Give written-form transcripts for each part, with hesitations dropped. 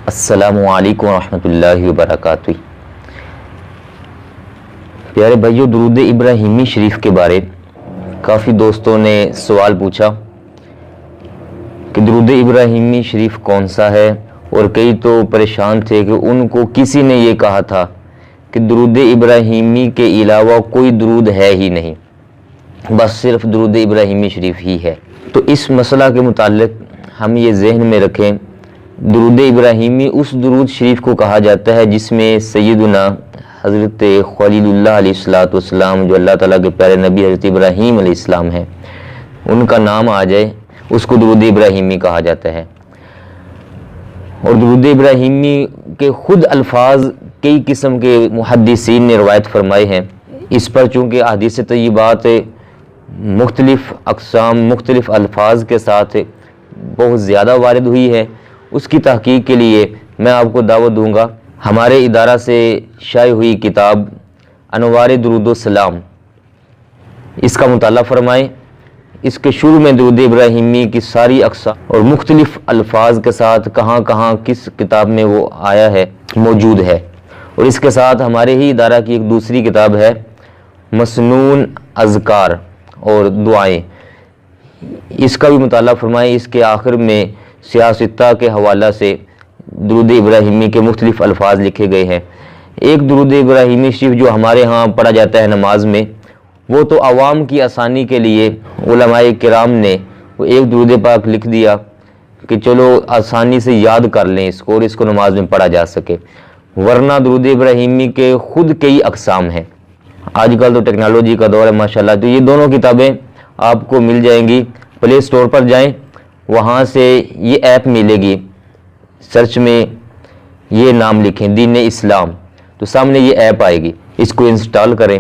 السلام علیکم ورحمۃ اللہ وبرکاتہ۔ پیارے بھائیو، درود ابراہیمی شریف کے بارے کافی دوستوں نے سوال پوچھا کہ درود ابراہیمی شریف کون سا ہے، اور کئی تو پریشان تھے کہ ان کو کسی نے یہ کہا تھا کہ درود ابراہیمی کے علاوہ کوئی درود ہے ہی نہیں، بس صرف درود ابراہیمی شریف ہی ہے۔ تو اس مسئلہ کے متعلق ہم یہ ذہن میں رکھیں، درود ابراہیمی اس درود شریف کو کہا جاتا ہے جس میں سیدنا حضرت خلیل اللہ علیہ السلام، جو اللہ تعالیٰ کے پیارے نبی حضرت ابراہیم علیہ السلام ہیں، ان کا نام آ جائے، اس کو درود ابراہیمی کہا جاتا ہے۔ اور درود ابراہیمی کے خود الفاظ کئی قسم کے محدثین نے روایت فرمائے ہیں۔ اس پر چونکہ احادیث طیبات مختلف اقسام، مختلف الفاظ کے ساتھ بہت زیادہ وارد ہوئی ہے، اس کی تحقیق کے لیے میں آپ کو دعوت دوں گا ہمارے ادارہ سے شائع ہوئی کتاب انوار درود و سلام، اس کا مطالعہ فرمائیں۔ اس کے شروع میں درود ابراہیمی کی ساری اقسام اور مختلف الفاظ کے ساتھ کہاں کہاں کس کتاب میں وہ آیا ہے موجود ہے۔ اور اس کے ساتھ ہمارے ہی ادارہ کی ایک دوسری کتاب ہے مسنون اذکار اور دعائیں، اس کا بھی مطالعہ فرمائیں۔ اس کے آخر میں سیاستہ کے حوالہ سے درود ابراہیمی کے مختلف الفاظ لکھے گئے ہیں۔ ایک درود ابراہیمی شریف جو ہمارے ہاں پڑھا جاتا ہے نماز میں، وہ تو عوام کی آسانی کے لیے علماء کرام نے وہ ایک درود پاک لکھ دیا کہ چلو آسانی سے یاد کر لیں اس کو اور اس کو نماز میں پڑھا جا سکے، ورنہ درود ابراہیمی کے خود کئی اقسام ہیں۔ آج کل تو ٹیکنالوجی کا دور ہے ماشاءاللہ، تو یہ دونوں کتابیں آپ کو مل جائیں گی۔ پلے اسٹور پر جائیں، وہاں سے یہ ایپ ملے گی، سرچ میں یہ نام لکھیں دین اسلام، تو سامنے یہ ایپ آئے گی، اس کو انسٹال کریں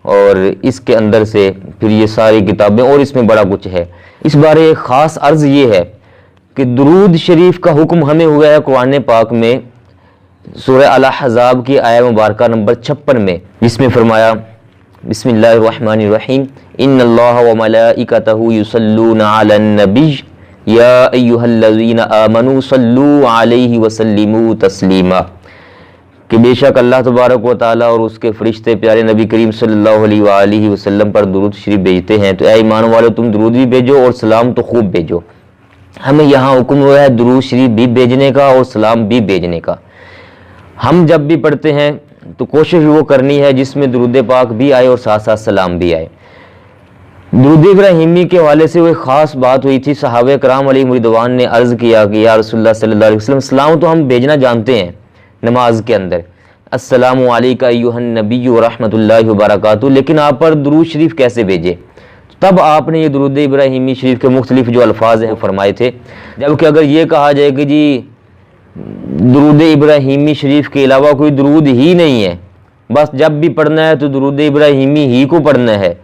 اور اس کے اندر سے پھر یہ ساری کتابیں، اور اس میں بڑا کچھ ہے۔ اس بارے ایک خاص عرض یہ ہے کہ درود شریف کا حکم ہمیں ہوا ہے قرآن پاک میں سورہ الاحزاب کی آیہ مبارکہ نمبر 56 میں، جس میں فرمایا بسم اللہ الرحمن الرحیم ان اللہ وملائکتہ یصلون علی النبی یا ایہا الذین آمنوا صلوا علیہ وسلموا تسلیما، کہ بے شک اللہ تبارک و تعالیٰ اور اس کے فرشتے پیارے نبی کریم صلی اللہ علیہ وآلہ وسلم پر درود شریف بھیجتے ہیں، تو اے ایمان والو تم درود بھی بھیجو اور سلام تو خوب بھیجو۔ ہمیں یہاں حکم ہوا ہے درود شریف بھی بھیجنے کا اور سلام بھی بھیجنے کا۔ ہم جب بھی پڑھتے ہیں تو کوشش وہ کرنی ہے جس میں درود پاک بھی آئے اور ساتھ ساتھ سلام بھی آئے۔ درود ابراہیمی کے حوالے سے وہ ایک خاص بات ہوئی تھی، صحابہ کرام علیہم رضوان نے عرض کیا کہ یا رسول اللہ صلی اللہ علیہ وسلم، سلام تو ہم بھیجنا جانتے ہیں نماز کے اندر، السلام علیکہ ایھا النبی ورحمۃ اللہ وبرکاتہ، لیکن آپ پر درود شریف کیسے بھیجے؟ تب آپ نے یہ درود ابراہیمی شریف کے مختلف جو الفاظ ہیں فرمائے تھے۔ جبکہ اگر یہ کہا جائے کہ جی درود ابراہیمی شریف کے علاوہ کوئی درود ہی نہیں ہے، بس جب بھی پڑھنا ہے تو درود ابراہیمی ہی کو پڑھنا ہے،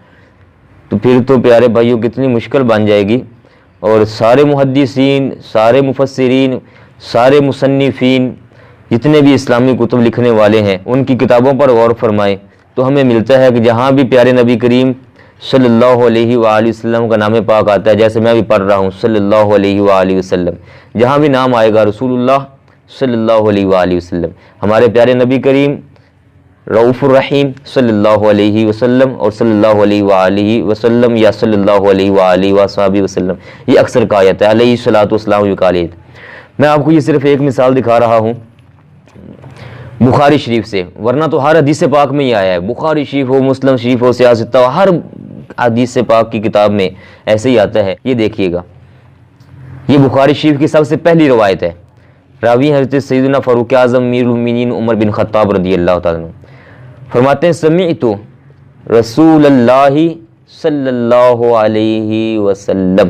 تو پھر تو پیارے بھائیوں کتنی مشکل بن جائے گی۔ اور سارے محدثین، سارے مفسرین، سارے مصنفین، جتنے بھی اسلامی کتب لکھنے والے ہیں، ان کی کتابوں پر غور فرمائیں تو ہمیں ملتا ہے کہ جہاں بھی پیارے نبی کریم صلی اللہ علیہ وآلہ وسلم کا نام پاک آتا ہے، جیسے میں بھی پڑھ رہا ہوں صلی اللہ علیہ وآلہ وسلم، جہاں بھی نام آئے گا رسول اللہ صلی اللہ علیہ وآلہ وسلم، ہمارے پیارے نبی کریم رؤوف الرحیم صلی اللہ علیہ وسلم اور صلی اللہ علیہ وآلہ وسلم یا صلی اللہ علیہ وآلہ وصحبہ وسلم، یہ اکثر کہا جاتا ہے علیہ الصلوۃ والسلام وکالیت۔ میں آپ کو یہ صرف ایک مثال دکھا رہا ہوں بخاری شریف سے، ورنہ تو ہر حدیث پاک میں یہ آیا ہے، بخاری شریف ہو، مسلم شریف ہو، سیاستہ ہو، ہر حدیث پاک کی کتاب میں ایسے ہی آتا ہے۔ یہ دیکھیے گا، یہ بخاری شریف کی سب سے پہلی روایت ہے، راوی حضرت سیدنا فاروق اعظم امیر المومنین عمر بن خطاب رضی اللہ تعالیٰ عنہ فرماتے ہیں سمعت رسول اللہ صلی اللہ علیہ وسلم۔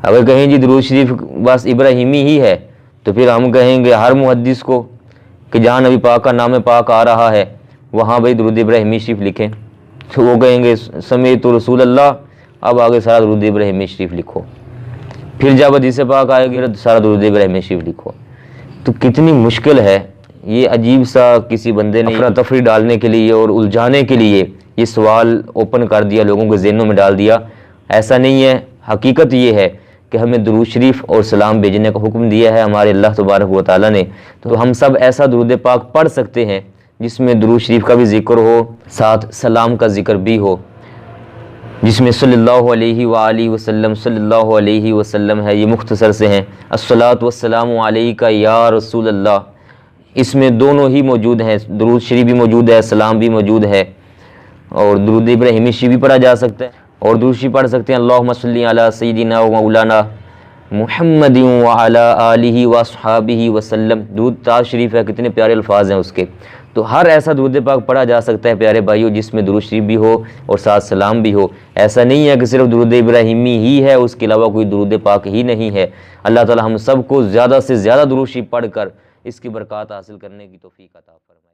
اگر کہیں جی درود شریف بس ابراہیمی ہی ہے تو پھر ہم کہیں گے ہر محدث کو کہ جہاں نبی پاک کا نام پاک آ رہا ہے وہاں بھائی درود ابراہیمی شریف لکھیں، تو وہ کہیں گے سمیت رسول اللہ، اب آگے سارا درود ابراہیمی شریف لکھو، پھر جب حدیث پاک آئے گی سارا درود ابراہیمی شریف لکھو۔ تو کتنی مشکل ہے، یہ عجیب سا کسی بندے نے افراتفری ڈالنے کے لیے اور الجھانے کے لیے یہ سوال اوپن کر دیا، لوگوں کے ذہنوں میں ڈال دیا۔ ایسا نہیں ہے، حقیقت یہ ہے کہ ہمیں درود شریف اور سلام بھیجنے کا حکم دیا ہے ہمارے اللہ تبارک و تعالیٰ نے، تو ہم سب ایسا درود پاک پڑھ سکتے ہیں جس میں درود شریف کا بھی ذکر ہو، ساتھ سلام کا ذکر بھی ہو، جس میں صلی اللہ علیہ وآلہ وسلم صلی اللہ علیہ وسلم ہے، یہ مختصر سے ہیں۔ الصلاۃ والسلام علیک یا رسول اللہ، اس میں دونوں ہی موجود ہیں، درود شریف بھی موجود ہے، سلام بھی موجود ہے، اور درود ابراہیمی شریف بھی پڑھا جا سکتا ہے، اور درود شریف پڑھ سکتے ہیں اللہم صلی علی سیدنا و مولانا محمد وعلی آلہ واصحابہ وسلم۔ درود تاج شریف ہے، کتنے پیارے الفاظ ہیں اس کے، تو ہر ایسا درود پاک پڑھا جا سکتا ہے پیارے بھائیوں جس میں درود شریف بھی ہو اور ساتھ سلام بھی ہو۔ ایسا نہیں ہے کہ صرف درود ابراہیمی ہی ہے، اس کے علاوہ کوئی درود پاک ہی نہیں ہے۔ اللہ تعالی ہم سب کو زیادہ سے زیادہ درود شریف پڑھ کر اس کی برکات حاصل کرنے کی توفیق عطا فرمائے۔